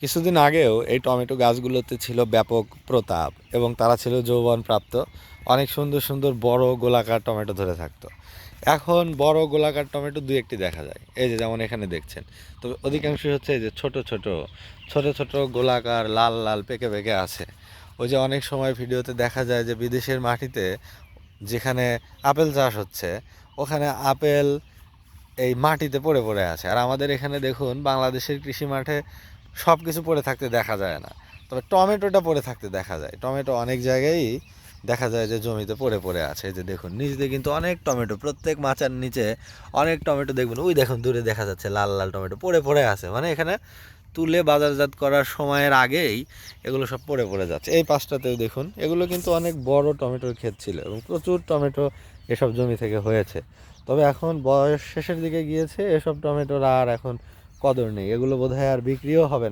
কিছুদিন আগেও এই টমেটো গাছগুলোতে ছিল ব্যাপক প্রতাপ এবং তারা ছিল যৌবনপ্রাপ্ত। অনেক সুন্দর সুন্দর বড় গোলাকার টমেটো ধরে থাকতো। এখন বড় গোলাকার টমেটো দুই একটি দেখা যায়, এই যে যেমন এখানে দেখছেন। তবে অধিকাংশই হচ্ছে এই যে ছোট ছোট ছোট ছোট গোলাকার লাল লাল পেকে পেকে আছে। ওই যে অনেক সময় ভিডিওতে দেখা যায় যে বিদেশের মাটিতে যেখানে আপেল চাষ হচ্ছে, ওখানে আপেল এই মাটিতে পড়ে পড়ে আছে। আর আমাদের এখানে দেখুন বাংলাদেশের কৃষি মাঠে সব কিছু পড়ে থাকতে দেখা যায় না, তবে টমেটোটা পড়ে থাকতে দেখা যায়। টমেটো অনেক জায়গায়ই দেখা যায় যে জমিতে পড়ে পড়ে আছে। এই যে দেখুন নিচ দিয়ে কিন্তু অনেক টমেটো, প্রত্যেক মাচার নিচে অনেক টমেটো দেখবেন। ওই দেখুন দূরে দেখা যাচ্ছে লাল লাল টমেটো পড়ে পড়ে আছে, মানে এখানে তুলে বাজারজাত করার সময়ের আগেই এগুলো সব পড়ে পড়ে যাচ্ছে। এই পাশটাতেও দেখুন, এগুলো কিন্তু অনেক বড় টমেটোর ক্ষেত ছিল এবং প্রচুর টমেটো এসব জমি থেকে হয়েছে। তবে এখন বয়স শেষের দিকে গিয়েছে, এসব টমেটোর আর এখন কদর নেই, এগুলো বোধহয় আর বিক্রিও হবে না।